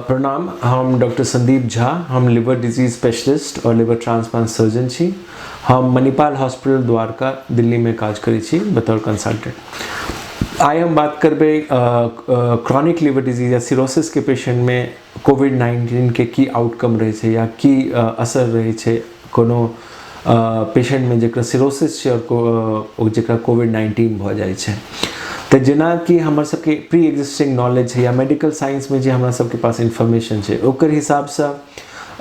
प्रणाम, हम डॉक्टर संदीप झा, हम लिवर डिजीज स्पेशलिस्ट और लिवर ट्रांसप्लांट सर्जन छी। हम मणिपाल हॉस्पिटल द्वारका दिल्ली में काज करी छी बतौर कंसल्टेंट। आइ हम बात करबे क्रॉनिक लिवर डिजीज या सिरोसिस के पेशेंट में कोविड-19 के की आउटकम रहे छे या की असर रहे छे कोनो पेशेंट में जेकरा सिरोसिस छे और जेकरा कोविड-19 भ जाय छे। तो जेना कि हमार सबके प्री एग्जिस्टिंग नॉलेज है या मेडिकल साइंस में जो हमारा सबके पास इन्फॉर्मेशन है ओकर हिसाब से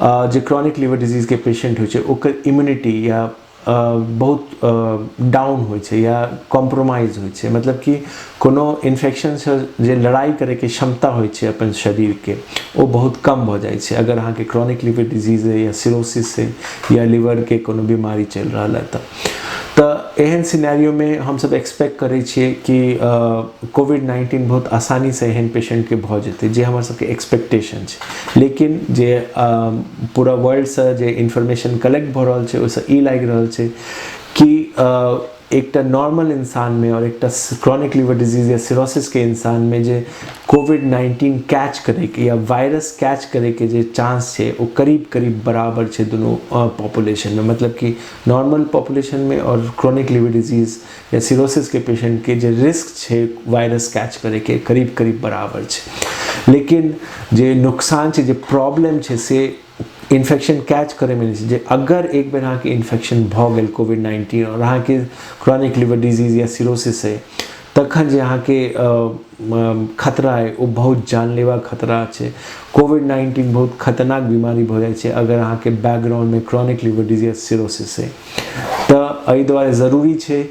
जो क्रॉनिक लिवर डिजीज के पेशेंट हो छे ओकर इम्यूनिटी या बहुत डाउन हो छे या कॉम्प्रोमाइज हो छे, मतलब कि कोनो इन्फेक्शन से जो लड़ाई करे के क्षमता हो छे अपन शरीर के वो बहुत कम हो जाए छे अगर अहाँ के क्रॉनिक लिवर डिजीज है या सिरोसिस है या लिवर के कोनो बीमारी चल रहा है। तो एहन सिनेरियो में हम सब एक्सपेक्ट करे छिए कि कोविड-19 बहुत आसानी से एहन पेशेंट के भ जेते, जे हमर सबके एक्सपेक्टेशन छे। लेकिन जे पूरा वर्ल्ड से जे इन्फॉर्मेशन कलेक्ट भ रहल छे ओसे ई लाग रहल छे कि एकटा नॉर्मल इंसान में और एकटा क्रॉनिक लिवर डिजीज या सिरोसिस के इंसान में जे कोविड-19 कैच करे के या वायरस कैच करे के जे चांस छे वो करीब करीब बराबर छे दोनों पॉपुलेशन में। मतलब कि नॉर्मल पॉपुलेशन में और क्रॉनिक लिवर डिजीज या सिरोसिस के पेशेंट के जे रिस्क छे वायरस कैच करे के करीब करीब बराबर छे। लेकिन जे नुकसान छे, जे प्रॉब्लम छे से इन्फेक्शन कैच करे में जे अगर एक बेर अहाँ के इन्फेक्शन भ गेल कोविड-19 और अहाँ के क्रॉनिक लिवर डिजीज या सिरोसिस है तखन जे अहाँ के खतरा है वो बहुत जानलेवा खतरा छे। कोविड-19 बहुत खतरनाक बीमारी भ जाय छे अगर अहाँ के बैकग्राउंड में क्रॉनिक लिवर डिजीज या सिरोसिस है। तो एहि दुआरे जरूरी छे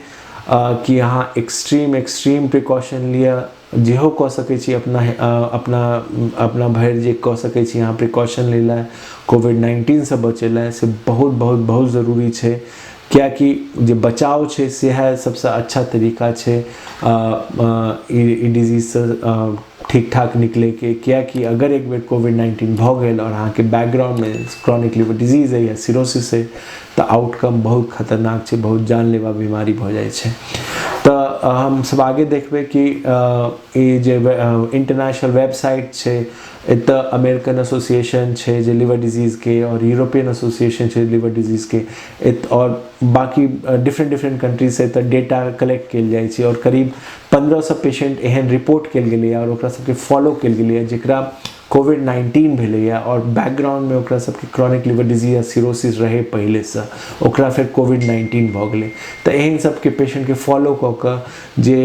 कि अहाँ एक्सट्रीम प्रिकॉशन लिया, जेहो कह सके छी अपना भर जे कह सके छी यहाँ प्रिकॉशन लेला कोविड-19 से बचेला से बहुत ज़रूरी छे। क्या कि जो बचाव छे से है सबसे अच्छा तरीका छे डिजीज से ठीक ठाक निकले के। क्या कि अगर एक बेर कोविड-19 भ गेल और अहाँ के बैकग्राउंड में क्रॉनिक लिवर डिजीज है या सिरोसिस है तो आउटकम बहुत खतरनाक छे, बहुत जानलेवा बीमारी भ जाय छे। तो हम सब आगे देखबे कि ये जो इंटरनेशनल वेबसाइट छे एत अमेरिकन एसोसिएशन छे जे लिवर डिजीज के और यूरोपियन एसोसिएशन छे लिवर डिजीज के और बाकी डिफरेंट कंट्री से तो डेटा कलेक्ट कल जाए छे और करीब 1500 पेशेंट एहन रिपोर्ट कल गेलै और ओकरा सबके फॉलो कल गेलै जेकरा कोविड-19 भेलै और बैकग्राउंड में ओकरा सबके क्रॉनिक लिवर डिजीज या सिरोसिस रहे पहले से ओकरा फिर कोविड-19 भ गेलै। तो एहन सबके पेशेंट के फॉलो क के जे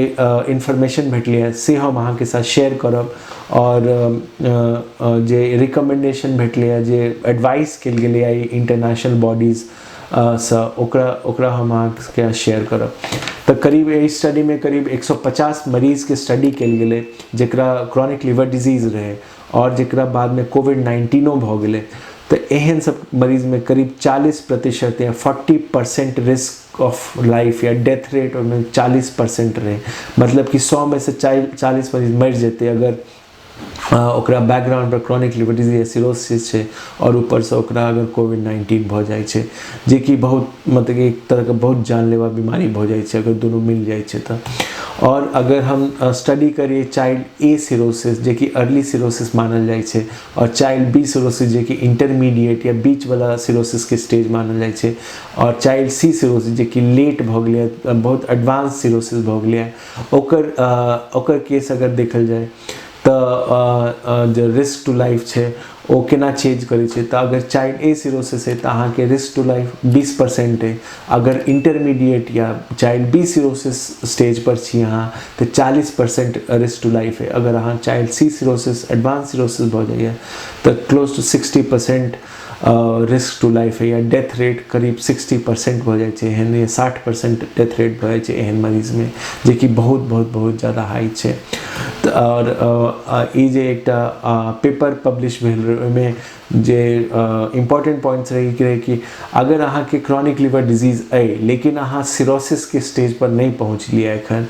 इन्फॉर्मेशन भेटलै से हम अहाँ के साथ शेयर करब और जे रिकमेंडेशन भेटलै जे एडवाइस कल गेलै इंटरनेशनल बॉडीज से ओकरा हम अहाँ के शेयर करब। तो करीब इस स्टडी में करीब 150 मरीज के स्टडी कल गेलै जेकरा क्रॉनिक लिवर डिजीज रहे और जेकरा बाद में कोविड-19 भ गेलै। तो एहन सब मरीज में करीब 40% या 40% रिस्क ऑफ लाइफ या डेथ रेट में 40% रहे। मतलब कि 100 में से 40 मरीज मर जेते अगर ओकरा बैकग्राउंड पर क्रॉनिक लिवर डिजीज या सिरोसिस है और ऊपर से ओकरा अगर कोविड-19 भ जाय छे जे कि बहुत मतलब कि एक तरह का बहुत जानलेवा बीमारी भ जाय छे अगर दोनों मिल जाय छे तो। और अगर हम स्टडी करिए चाइल्ड ए सिरोसिस जे कि अर्ली सिरोसिस मानल जाय छे और चाइल्ड बी सिरोसिस जे कि इंटरमीडिएट या बीच वाला सिरोसिस के स्टेज मानल जाय छे और चाइल्ड सी सिरोसिस जे कि लेट भ गेलै बहुत एडवांस सिरोसिस भ गेलै ओकर केस अगर देखल जाए तो जो रिस्क टू लाइफ छे वो केना चेंज करे छे। तो अगर चाइल्ड ए सिरोसिस है तो अहाँ के रिस्क टू लाइफ 20% है। अगर इंटरमीडिएट या चाइल्ड बी सिरोसिस स्टेज पर छी अहाँ तो 40% रिस्क टू लाइफ है। अगर अहाँ Child C cirrhosis advance cirrhosis भ जाइए तो close to 60% risk to life है या डेथ रेट करीब 60% भ जाय छे एहन या 60% डेथ रेट भ जाय छे एहन मरीज में जे कि बहुत ज़्यादा हाई छे। और ये जे एकटा पेपर पब्लिश भेल में जे इम्पोर्टेंट पॉइंट्स रही कि अगर अहाँ के क्रॉनिक लिवर डिजीज है लेकिन अहाँ सिरोसिस के स्टेज पर नहीं पहुँचलिए एखन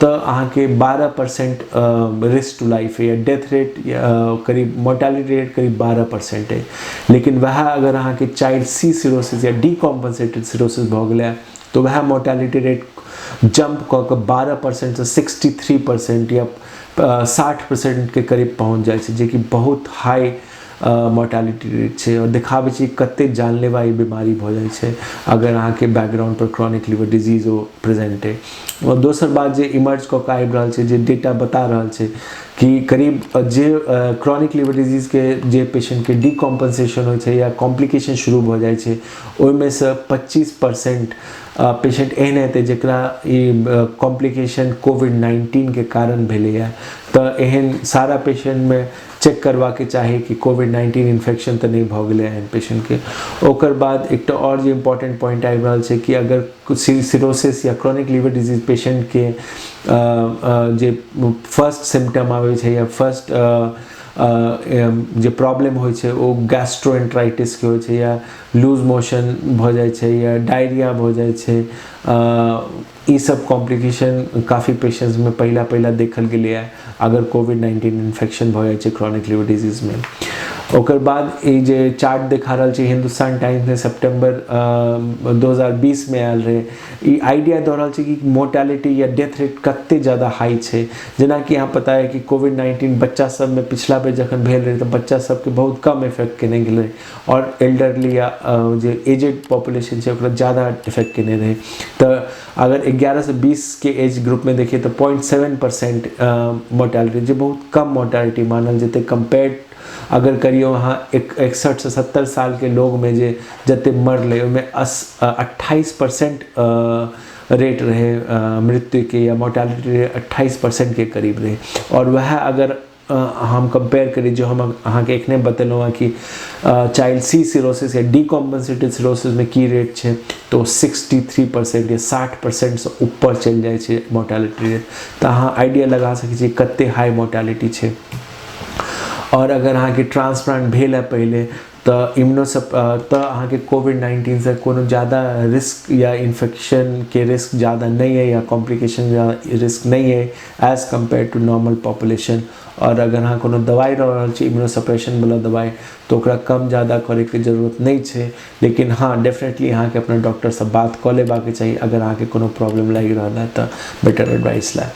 तो अहाँ के 12% रिस्क टू लाइफ है या डेथ रेट या करीब मोर्टेलिटी रेट करीब 12% है। लेकिन वह अगर अहाँ के चाइल्ड सी सिरोसिस या डीकॉम्पनसेटेड सिरोसिस भ गेलै तो वह मोर्टेलिटी रेट जंप कऽ के 12% से 63% या 60% के करीब पहुँच जाइ छै, जे कि बहुत हाई मोर्टेलिटी रेट छै और देखाबै छै कते जानलेवा ई बीमारी भऽ जाइ छै अगर अहाँके बैकग्राउंड पर क्रॉनिक लिवर डिजीज ओ प्रेजेंट है। और दोसर बात जे इमर्ज कऽ के आबि रहल छै, जे डेटा बता रहल छै कि करीब जे क्रॉनिक लिवर डिजीज के जे पेशेंट के डिकम्पनसेशन होइ छै या कॉम्प्लिकेशन शुरू भऽ जाइ छै, ओहिमे से 25% पेशेंट एहन हेतै जकरा ई कॉम्प्लिकेशन कोविड-19 के कारण भेलैए। तऽ एहन सारा पेशेंट में चेक करबाके चाही कि कोविड-19 इन्फेक्शन तऽ नहीं भऽ गेलै एहन पेशेंट के। ओकर बाद एकटा और जे इम्पोर्टेंट पॉइंट आबि रहल छै कि अगर सिरोसिस या क्रॉनिक लिवर डिजीज पेशेंट के जे फर्स्ट सिम्टम आबै छै या फर्स्ट जे प्रॉब्लम होइ छै ओ गैस्ट्रोएंटराइटिस के होइ छै या लूज मोशन भऽ जाइ छै या डायरिया भऽ जाइ छै, ई सब कॉम्प्लिकेशन काफ़ी पेशेंट्स में पहला देखल गेलै है अगर कोविड-19 इन्फेक्शन भऽ जाइ छै क्रॉनिक लिवर डिजीज में। ओकर बाद ई जे चार्ट देखा रहल छै हिंदुस्तान टाइम्स में सितंबर 2020 में आयल रहे, ई आइडिया दऽ रहल छै कि मोर्टेलिटी या डेथ रेट कते ज़्यादा हाई छै। जेना कि यहाँ पता है कि कोविड-19 बच्चा सब में पिछला बेर जखन भेल रहे तऽ बच्चा सबके बहुत कम इफेक्ट केने गेलै और एल्डरली या जे एजेड पॉपुलेशन छै ओकरा ज़्यादा इफेक्ट केने रहे। तऽ अगर 11 से 20 के एज ग्रुप में देखिए तो 0.7% मोर्टेलिटी, जो बहुत कम मोर्टेलिटी मानल जेते कंपेयर्ड अगर करियो अहाँ 61 से 70 साल के लोग में जे जते मरले ओहिमे 28% रेट रहे मृत्यु के या मोर्टेलिटी रेट 28% के करीब रहे। और वह अगर हम कंपेयर करी जो हम अहाँ के एखने बतेलहुँ कि चाइल्ड सी सिरोसिस या डिकम्पनसेटेड सिरोसिस में की रेट है तो 63% या 60% से ऊपर चल जाए छै मोर्टेलिटी रेट। तो अहाँ आइडिया लगा सकै छी कते हाई मोर्टेलिटी है। और अगर अहाँ के ट्रांसप्लांट भेल है पहले तो अहाँ के कोविड-19 से कोनो ज़्यादा रिस्क या इन्फेक्शन के रिस्क ज़्यादा नहीं है या कॉम्प्लिकेशन रिस्क नहीं है as compare to normal population. और अगर अहाँ कोनो दवाई रहल छै इम्यूनोसप्रेशन वाला दवाई तो ओकरा कम ज़्यादा करे के जरूरत नहीं है, लेकिन हाँ डेफिनेटली अहाँ के अपना डॉक्टर से बात कऽ लेबाके चाही अगर अहाँ के कोनो प्रॉब्लम लागि रहल है तो बेटर एडवाइस ला।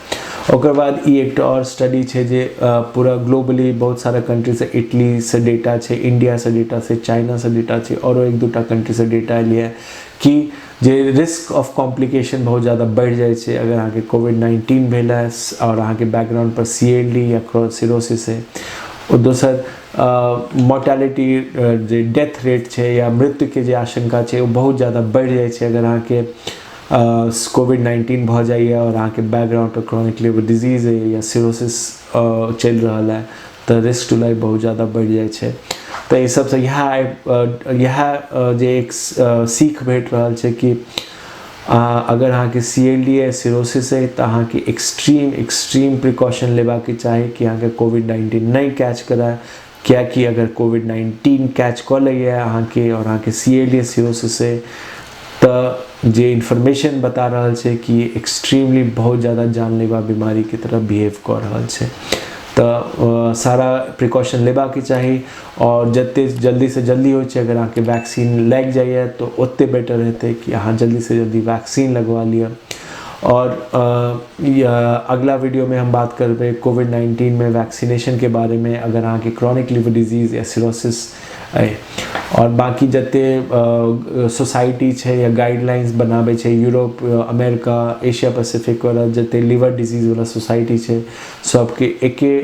ओकर बाद ई एक और स्टडी है जे पूरा ग्लोबली बहुत सारा कंट्री से, इटली से डेटा है, इंडिया से डेटा है, चाइना से डेटा है और एक दूटा कंट्री से डेटा लिया है कि जे रिस्क ऑफ कॉम्प्लिकेशन बहुत ज़्यादा बढ़ जाए छै अगर अहाँ के कोविड-19 भेल है और अहाँ के बैकग्राउंड पर CLD या सिरोसिस है। और दोसर मोर्टेलिटी जे डेथ रेट है या मृत्यु के जे आशंका है वो बहुत ज़्यादा बढ़ जाए छै अगर अहाँ के कोविड-19 भऽ जाइए और अहाँ के बैकग्राउंड पर क्रॉनिक लिवर डिजीज है या सिरोसिस चल रहा है तो रिस्क टू लाइफ बहुत ज़्यादा बढ़ जाए छै। तो ये सबसे यह जे एक सीख भेट रहा है कि अगर अहाँ के CLD है सिरोसिस है तो अहाँ के एक्सट्रीम प्रिकॉशन लेबाके चाही कि अहाँ के कोविड-19 नहीं कैच कराए, क्या कि अगर कोविड-19 कैच कऽ लैए अहाँ के और अहाँ के CLD सिरोसिस है तो जे इन्फॉर्मेशन बता रहा है कि एक्सट्रीमली बहुत ज़्यादा जानलेवा बीमारी की तरह बिहेव कर रहा है। तो सारा प्रिकॉशन लेबाके चाही और जते जल्दी से जल्दी हो अगर अहाँ के वैक्सीन लग जाइए तो ओते बेटर रहते कि अहाँ जल्दी से जल्दी वैक्सीन लगवा लिया। और अगला वीडियो में हम बात करबे कोविड-19 में वैक्सीनेशन के बारे में अगर अहाँ के क्रॉनिक लिवर डिजीज या सिरोसिस है। और बाकी जते सोसाइटी है या गाइडलाइंस बनाबे छै यूरोप, अमेरिका, एशिया पैसिफिक वाला जते लिवर डिजीज वाला सोसाइटी है सबके एके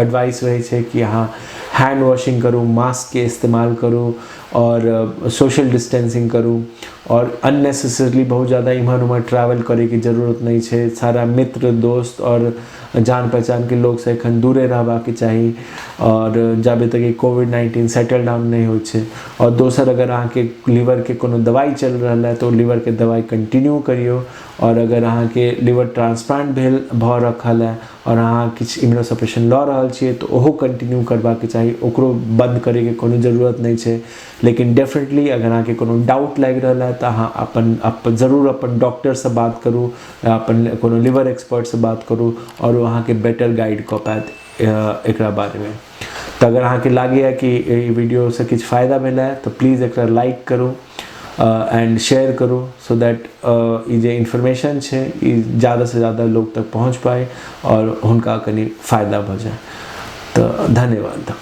एडवाइस रहे छै कि अहाँ हैंड वॉशिंग करूँ, मास्क के इस्तेमाल करूँ और सोशल डिस्टेंसिंग करूँ और अननेसेसरली बहुत ज़्यादा इम्हर उम्हर ट्रैवल करे की जरूरत नहीं है। सारा मित्र दोस्त और जान पहचान के लोग से एखन दूरे रहबाके चाही और जाबे तक कि कोविड-19 सेटल डाउन नहीं हो छै। और दोसर अगर अहाँ के लिवर के कोनो दवाई चल रहा है तो लिवर के दवाई कंटिन्यू करियो और अगर अहाँ के लिवर ट्रांसप्लांट भेल भऽ रखल है और अहाँ किछु इम्यूनोसप्रेशन लऽ रहल छियै तो ओहो कंटिन्यू करबाके चाही, ओकरो बंद करे के कोनो जरूरत नहीं है। लेकिन डेफिनेटली अगर अहाँ के कोनो डाउट लागि रहल है तो अहाँ अपन जरूर अपन डॉक्टर से बात करूँ, अपन कोनो लिवर एक्सपर्ट से बात करूँ और वहाँ के बेटर गाइड कऽ पाएत एकरा बारे में। तो अगर अहाँ के लागे कि वीडियो से किछु फायदा मिला है तो प्लीज़ एक लाइक करूँ एंड शेयर करो सो दैट ये जो इन्फॉर्मेशन है ये ज़्यादा से ज़्यादा लोग तक पहुँच पाए और उनका कनी फायदा भ जाए। तो धन्यवाद।